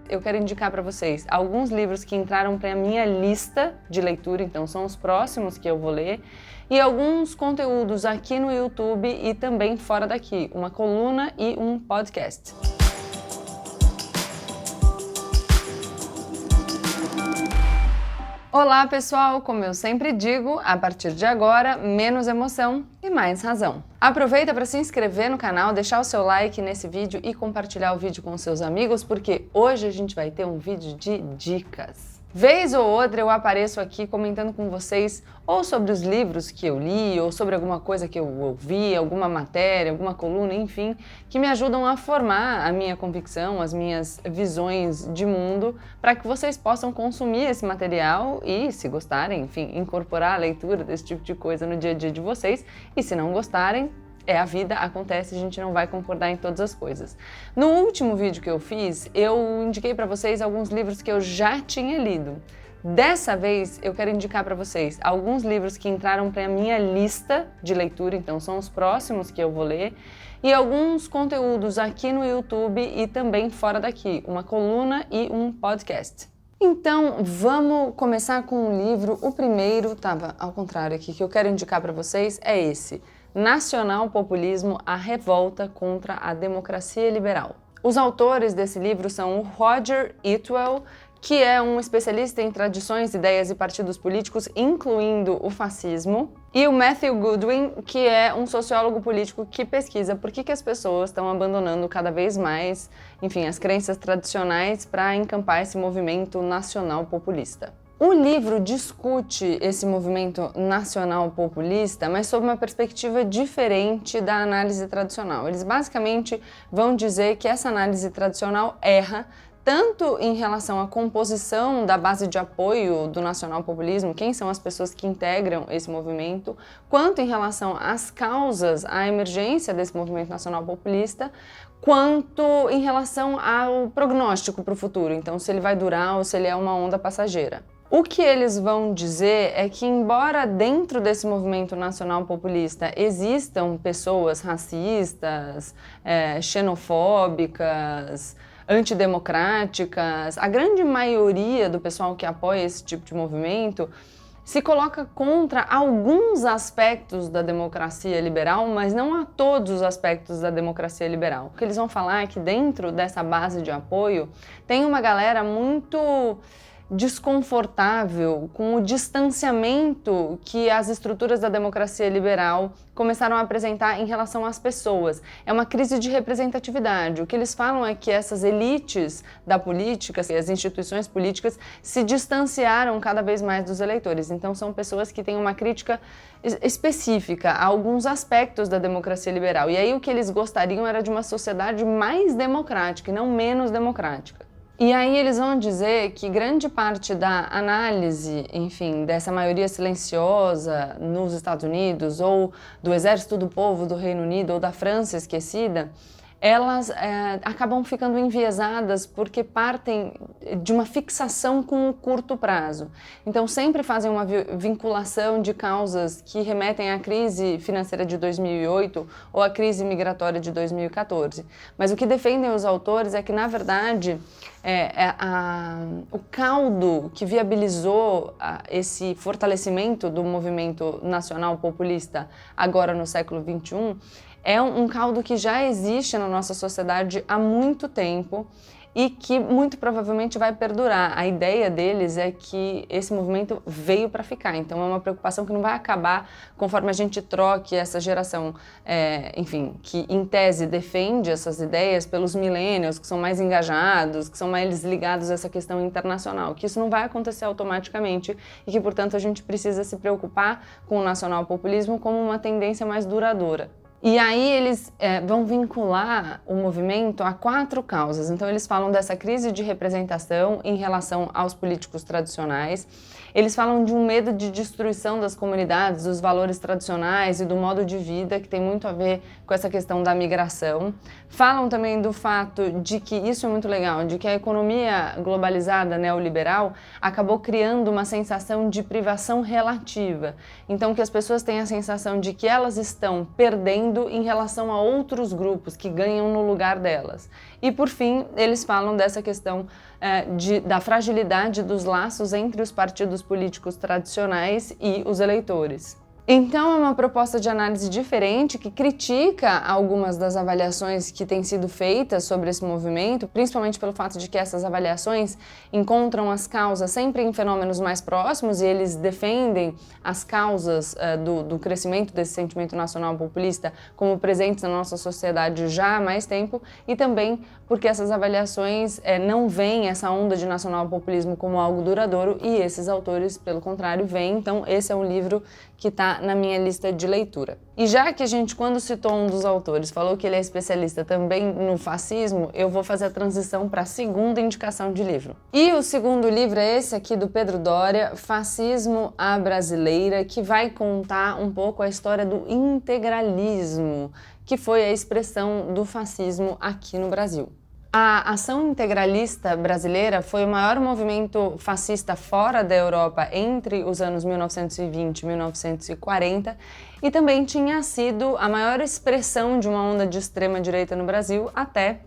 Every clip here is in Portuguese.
eu quero indicar para vocês alguns livros que entraram para a minha lista de leitura, então são os próximos que eu vou ler, e alguns conteúdos aqui no YouTube e também fora daqui, uma coluna e um podcast. Olá pessoal, como eu sempre digo, a partir de agora, menos emoção e mais razão. Aproveita para se inscrever no canal, deixar o seu like nesse vídeo e compartilhar o vídeo com seus amigos, porque hoje a gente vai ter um vídeo de dicas. Vez ou outra eu apareço aqui comentando com vocês ou sobre os livros que eu li, ou sobre alguma coisa que eu ouvi, alguma matéria, alguma coluna, enfim, que me ajudam a formar a minha convicção, as minhas visões de mundo, para que vocês possam consumir esse material e, se gostarem, enfim, incorporar a leitura desse tipo de coisa no dia a dia de vocês, e se não gostarem, é a vida, acontece, a gente não vai concordar em todas as coisas. No último vídeo que eu fiz, eu indiquei para vocês alguns livros que eu já tinha lido. Dessa vez, eu quero indicar para vocês alguns livros que entraram para a minha lista de leitura, então são os próximos que eu vou ler, e alguns conteúdos aqui no YouTube e também fora daqui, uma coluna e um podcast. Então, vamos começar com um livro. O primeiro, estava ao contrário aqui, que eu quero indicar para vocês é esse. Nacional-Populismo, a revolta contra a democracia liberal. Os autores desse livro são o Roger Idwell, que é um especialista em tradições, ideias e partidos políticos, incluindo o fascismo, e o Matthew Goodwin, que é um sociólogo político que pesquisa por que as pessoas estão abandonando cada vez mais, enfim, as crenças tradicionais para encampar esse movimento nacional populista. O livro discute esse movimento nacional populista, mas sob uma perspectiva diferente da análise tradicional. Eles basicamente vão dizer que essa análise tradicional erra tanto em relação à composição da base de apoio do nacional-populismo, quem são as pessoas que integram esse movimento, quanto em relação às causas, à emergência desse movimento nacional-populista, quanto em relação ao prognóstico para o futuro, então se ele vai durar ou se ele é uma onda passageira. O que eles vão dizer é que, embora dentro desse movimento nacional populista existam pessoas racistas, xenofóbicas, antidemocráticas, a grande maioria do pessoal que apoia esse tipo de movimento se coloca contra alguns aspectos da democracia liberal, mas não a todos os aspectos da democracia liberal. O que eles vão falar é que dentro dessa base de apoio tem uma galera muito desconfortável com o distanciamento que as estruturas da democracia liberal começaram a apresentar em relação às pessoas. É uma crise de representatividade. O que eles falam é que essas elites da política, as instituições políticas, se distanciaram cada vez mais dos eleitores. Então são pessoas que têm uma crítica específica a alguns aspectos da democracia liberal. E aí o que eles gostariam era de uma sociedade mais democrática e não menos democrática. E aí eles vão dizer que grande parte da análise, enfim, dessa maioria silenciosa nos Estados Unidos, ou do Exército do Povo do Reino Unido, ou da França esquecida, elas acabam ficando enviesadas porque partem de uma fixação com o curto prazo. Então sempre fazem uma vinculação de causas que remetem à crise financeira de 2008 ou à crise migratória de 2014. Mas o que defendem os autores é que, na verdade, o caldo que viabilizou esse fortalecimento do movimento nacional populista agora no século XXI é um caldo que já existe na nossa sociedade há muito tempo e que muito provavelmente vai perdurar. A ideia deles é que esse movimento veio para ficar, então é uma preocupação que não vai acabar conforme a gente troque essa geração, enfim, que em tese defende essas ideias pelos millennials, que são mais engajados, que são mais ligados a essa questão internacional, que isso não vai acontecer automaticamente e que, portanto, a gente precisa se preocupar com o nacional-populismo como uma tendência mais duradoura. E aí eles vão vincular o movimento a 4 causas. Então eles falam dessa crise de representação em relação aos políticos tradicionais. Eles falam de um medo de destruição das comunidades, dos valores tradicionais e do modo de vida, que tem muito a ver com essa questão da migração. Falam também do fato de que, isso é muito legal, de que a economia globalizada neoliberal acabou criando uma sensação de privação relativa. Então que as pessoas têm a sensação de que elas estão perdendo fazendo em relação a outros grupos que ganham no lugar delas. E por fim, eles falam dessa questão da fragilidade dos laços entre os partidos políticos tradicionais e os eleitores. Então, é uma proposta de análise diferente que critica algumas das avaliações que têm sido feitas sobre esse movimento, principalmente pelo fato de que essas avaliações encontram as causas sempre em fenômenos mais próximos e eles defendem as causas do crescimento desse sentimento nacional populista como presentes na nossa sociedade já há mais tempo, e também porque essas avaliações não veem essa onda de nacional-populismo como algo duradouro, e esses autores, pelo contrário, veem. Então, esse é um livro que está na minha lista de leitura. E já que a gente, quando citou um dos autores, falou que ele é especialista também no fascismo, eu vou fazer a transição para a segunda indicação de livro. E o segundo livro é esse aqui do Pedro Doria, Fascismo à Brasileira, que vai contar um pouco a história do integralismo, que foi a expressão do fascismo aqui no Brasil. A ação integralista brasileira foi o maior movimento fascista fora da Europa entre os anos 1920 e 1940 e também tinha sido a maior expressão de uma onda de extrema-direita no Brasil até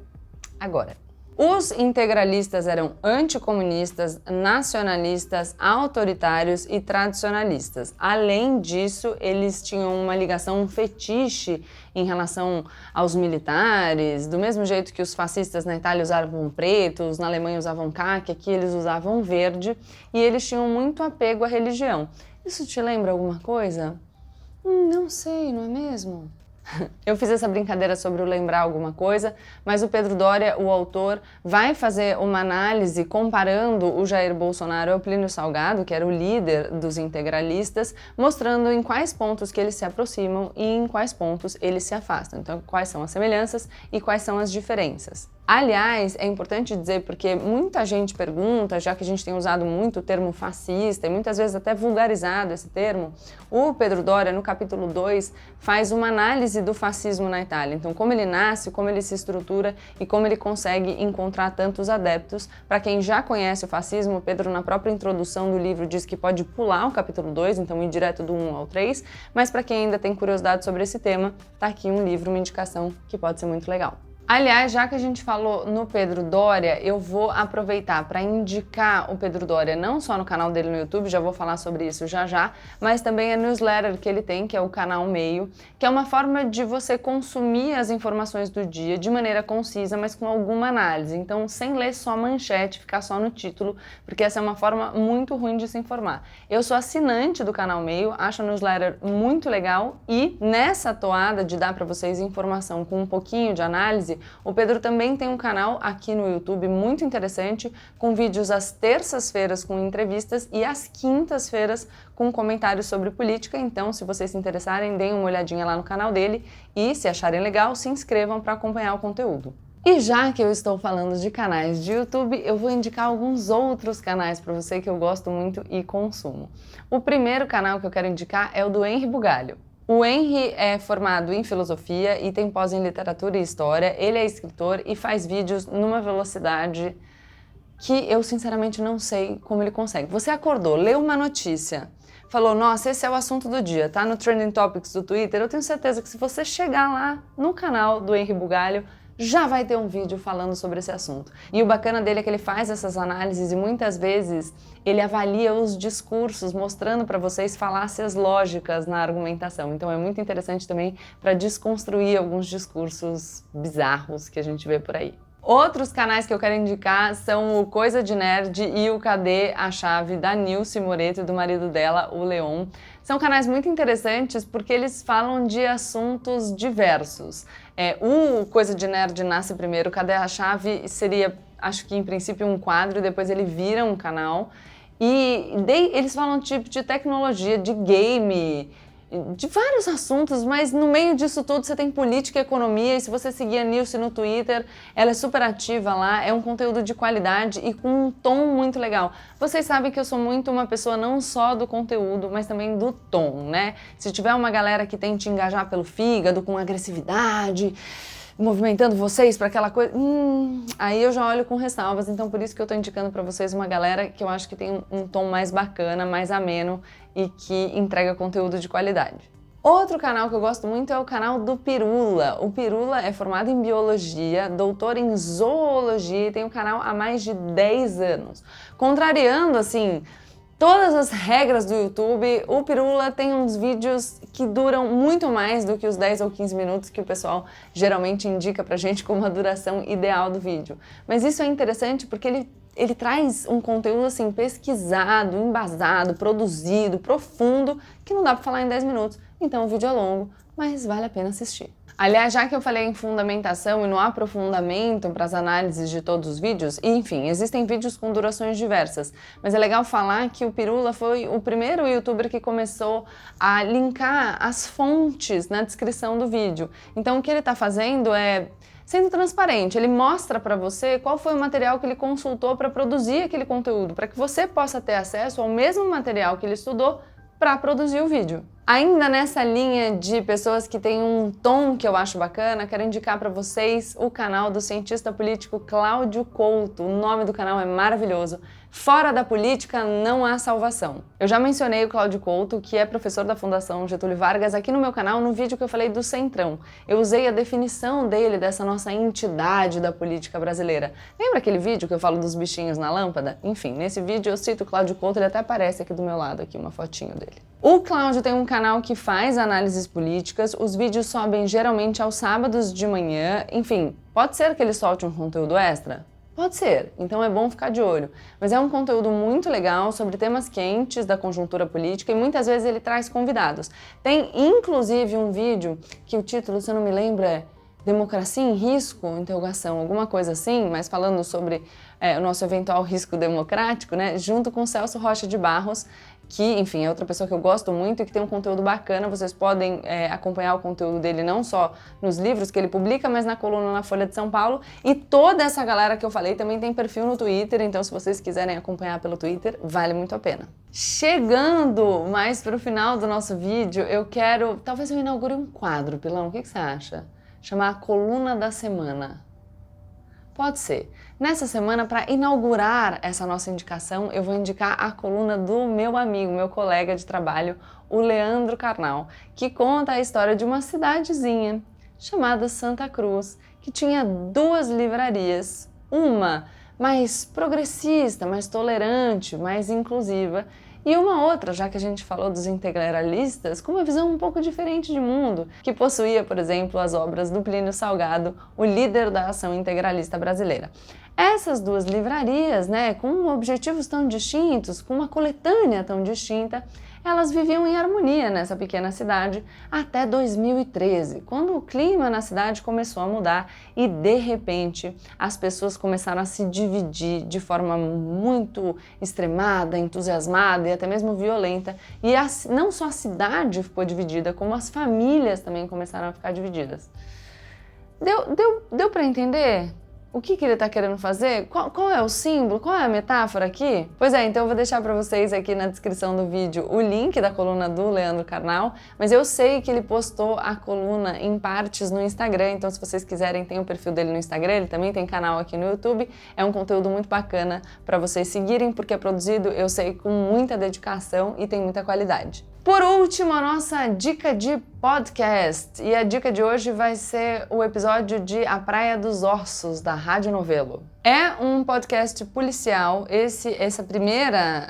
agora. Os integralistas eram anticomunistas, nacionalistas, autoritários e tradicionalistas. Além disso, eles tinham uma ligação, um fetiche em relação aos militares, do mesmo jeito que os fascistas na Itália usavam pretos, na Alemanha usavam caqui, aqui eles usavam verde, e eles tinham muito apego à religião. Isso te lembra alguma coisa? Não sei, não é mesmo? Eu fiz essa brincadeira sobre o lembrar alguma coisa, mas o Pedro Doria, o autor, vai fazer uma análise comparando o Jair Bolsonaro ao Plínio Salgado, que era o líder dos integralistas, mostrando em quais pontos que eles se aproximam e em quais pontos eles se afastam. Então, quais são as semelhanças e quais são as diferenças. Aliás, é importante dizer, porque muita gente pergunta, já que a gente tem usado muito o termo fascista e muitas vezes até vulgarizado esse termo, o Pedro Doria, no capítulo 2, faz uma análise do fascismo na Itália. Então, como ele nasce, como ele se estrutura e como ele consegue encontrar tantos adeptos. Para quem já conhece o fascismo, o Pedro, na própria introdução do livro, diz que pode pular o capítulo 2, então ir direto do 1 ao 3, mas para quem ainda tem curiosidade sobre esse tema, tá aqui um livro, uma indicação que pode ser muito legal. Aliás, já que a gente falou no Pedro Doria, eu vou aproveitar para indicar o Pedro Doria não só no canal dele no YouTube, já vou falar sobre isso já, mas também a newsletter que ele tem, que é o Canal Meio, que é uma forma de você consumir as informações do dia de maneira concisa, mas com alguma análise. Então, sem ler só a manchete, ficar só no título, porque essa é uma forma muito ruim de se informar. Eu sou assinante do Canal Meio, acho a newsletter muito legal e nessa toada de dar para vocês informação com um pouquinho de análise, o Pedro também tem um canal aqui no YouTube muito interessante, com vídeos às terças-feiras com entrevistas e às quintas-feiras com comentários sobre política. Então, se vocês se interessarem, deem uma olhadinha lá no canal dele e, se acharem legal, se inscrevam para acompanhar o conteúdo. E já que eu estou falando de canais de YouTube, eu vou indicar alguns outros canais para você que eu gosto muito e consumo. O primeiro canal que eu quero indicar é o do Henri Bugalho. O Henri é formado em filosofia e tem pós em literatura e história, ele é escritor e faz vídeos numa velocidade que eu sinceramente não sei como ele consegue. Você acordou, leu uma notícia, falou, nossa, esse é o assunto do dia, tá no Trending Topics do Twitter, eu tenho certeza que se você chegar lá no canal do Henri Bugalho, já vai ter um vídeo falando sobre esse assunto. E o bacana dele é que ele faz essas análises e muitas vezes ele avalia os discursos, mostrando para vocês falácias lógicas na argumentação. Então é muito interessante também para desconstruir alguns discursos bizarros que a gente vê por aí. Outros canais que eu quero indicar são o Coisa de Nerd e o Cadê a Chave, da Nilce Moreto e do marido dela, o Leon. São canais muito interessantes porque eles falam de assuntos diversos. O Coisa de Nerd nasce primeiro, o Cadê a Chave seria, acho que em princípio, um quadro, e depois ele vira um canal. E eles falam tipo de tecnologia, de game, de vários assuntos, mas no meio disso tudo você tem política e economia, e se você seguir a Nilce no Twitter, ela é super ativa lá, é um conteúdo de qualidade e com um tom muito legal. Vocês sabem que eu sou muito uma pessoa não só do conteúdo, mas também do tom, né? Se tiver uma galera que tente engajar pelo fígado, com agressividade, movimentando vocês para aquela coisa, aí eu já olho com ressalvas, então por isso que eu tô indicando para vocês uma galera que eu acho que tem um tom mais bacana, mais ameno e que entrega conteúdo de qualidade. Outro canal que eu gosto muito é o canal do Pirula. O Pirula é formado em biologia, doutor em zoologia e tem o canal há mais de 10 anos. Contrariando, assim, todas as regras do YouTube, o Pirula tem uns vídeos que duram muito mais do que os 10 ou 15 minutos que o pessoal geralmente indica pra gente como a duração ideal do vídeo. Mas isso é interessante porque ele traz um conteúdo assim pesquisado, embasado, produzido, profundo, que não dá pra falar em 10 minutos. Então o vídeo é longo, mas vale a pena assistir. Aliás, já que eu falei em fundamentação e no aprofundamento para as análises de todos os vídeos, e, enfim, existem vídeos com durações diversas, mas é legal falar que o Pirula foi o primeiro youtuber que começou a linkar as fontes na descrição do vídeo. Então o que ele está fazendo é sendo transparente, ele mostra para você qual foi o material que ele consultou para produzir aquele conteúdo, para que você possa ter acesso ao mesmo material que ele estudou para produzir o vídeo. Ainda nessa linha de pessoas que têm um tom que eu acho bacana, quero indicar para vocês o canal do cientista político Cláudio Couto. O nome do canal é maravilhoso. Fora da política não há salvação. Eu já mencionei o Cláudio Couto, que é professor da Fundação Getúlio Vargas, aqui no meu canal, no vídeo que eu falei do Centrão. Eu usei a definição dele, dessa nossa entidade da política brasileira. Lembra aquele vídeo que eu falo dos bichinhos na lâmpada? Enfim, nesse vídeo eu cito o Cláudio Couto, ele até aparece aqui do meu lado, aqui uma fotinho dele. O Cláudio tem um canal que faz análises políticas, os vídeos sobem geralmente aos sábados de manhã, enfim, pode ser que ele solte um conteúdo extra? Pode ser, então é bom ficar de olho. Mas é um conteúdo muito legal sobre temas quentes da conjuntura política e muitas vezes ele traz convidados. Tem inclusive um vídeo que o título, se eu não me lembro, é Democracia em Risco? Interrogação, alguma coisa assim, mas falando sobre o nosso eventual risco democrático, né? Junto com o Celso Rocha de Barros, que, enfim, é outra pessoa que eu gosto muito e que tem um conteúdo bacana. Vocês podem acompanhar o conteúdo dele não só nos livros que ele publica, mas na coluna na Folha de São Paulo. E toda essa galera que eu falei também tem perfil no Twitter, então se vocês quiserem acompanhar pelo Twitter, vale muito a pena. Chegando mais para o final do nosso vídeo, talvez eu inaugure um quadro, Pilão, o que você acha? Chamar a Coluna da Semana. Pode ser. Nessa semana, para inaugurar essa nossa indicação, eu vou indicar a coluna do meu amigo, meu colega de trabalho, o Leandro Carnal, que conta a história de uma cidadezinha chamada Santa Cruz, que tinha 2 livrarias, uma mais progressista, mais tolerante, mais inclusiva, e uma outra, já que a gente falou dos integralistas, com uma visão um pouco diferente de mundo, que possuía, por exemplo, as obras do Plínio Salgado, o líder da ação integralista brasileira. Essas 2 livrarias, né, com objetivos tão distintos, com uma coletânea tão distinta, elas viviam em harmonia nessa pequena cidade até 2013, quando o clima na cidade começou a mudar e, de repente, as pessoas começaram a se dividir de forma muito extremada, entusiasmada e até mesmo violenta. E não só a cidade ficou dividida, como as famílias também começaram a ficar divididas. Deu para entender? O que ele está querendo fazer? Qual é o símbolo? Qual é a metáfora aqui? Pois é, então eu vou deixar para vocês aqui na descrição do vídeo o link da coluna do Leandro Carnal, mas eu sei que ele postou a coluna em partes no Instagram, então se vocês quiserem, tem o perfil dele no Instagram, ele também tem canal aqui no YouTube, é um conteúdo muito bacana para vocês seguirem, porque é produzido, eu sei, com muita dedicação e tem muita qualidade. Por último, a nossa dica de podcast. E a dica de hoje vai ser o episódio de A Praia dos Ossos, da Rádio Novelo. É um podcast policial. Essa primeira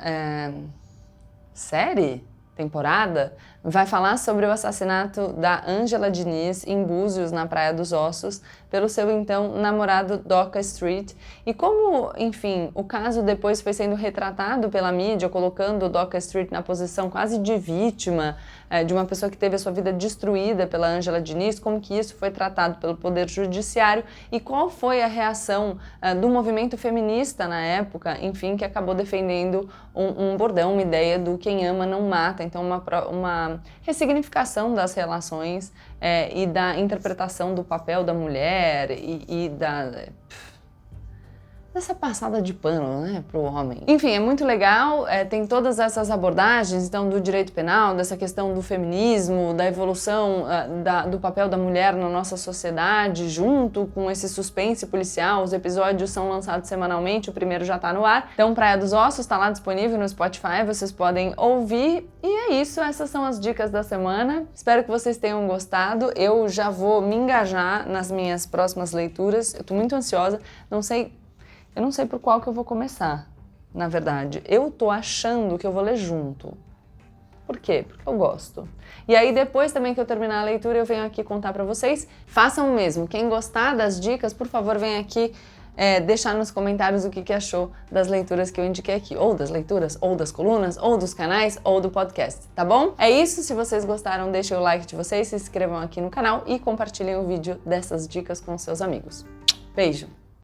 temporada, vai falar sobre o assassinato da Ângela Diniz em Búzios, na Praia dos Ossos, pelo seu então namorado Doca Street. E como, enfim, o caso depois foi sendo retratado pela mídia, colocando o Doca Street na posição quase de vítima, de uma pessoa que teve a sua vida destruída pela Ângela Diniz, como que isso foi tratado pelo Poder Judiciário e qual foi a reação do movimento feminista na época, enfim, que acabou defendendo um bordão, uma ideia do quem ama não mata, então uma ressignificação das relações e da interpretação do papel da mulher e da... dessa passada de pano, né, pro homem. Enfim, é muito legal, tem todas essas abordagens, então, do direito penal, dessa questão do feminismo, da evolução do papel da mulher na nossa sociedade, junto com esse suspense policial. Os episódios são lançados semanalmente, o primeiro já tá no ar. Então, Praia dos Ossos tá lá disponível no Spotify, vocês podem ouvir. E é isso, essas são as dicas da semana. Espero que vocês tenham gostado. Eu já vou me engajar nas minhas próximas leituras. Eu tô muito ansiosa, eu não sei por qual que eu vou começar, na verdade. Eu tô achando que eu vou ler junto. Por quê? Porque eu gosto. E aí, depois também que eu terminar a leitura, eu venho aqui contar pra vocês. Façam o mesmo. Quem gostar das dicas, por favor, vem aqui deixar nos comentários o que achou das leituras que eu indiquei aqui. Ou das leituras, ou das colunas, ou dos canais, ou do podcast, tá bom? É isso. Se vocês gostaram, deixem o like de vocês, se inscrevam aqui no canal e compartilhem o vídeo dessas dicas com seus amigos. Beijo!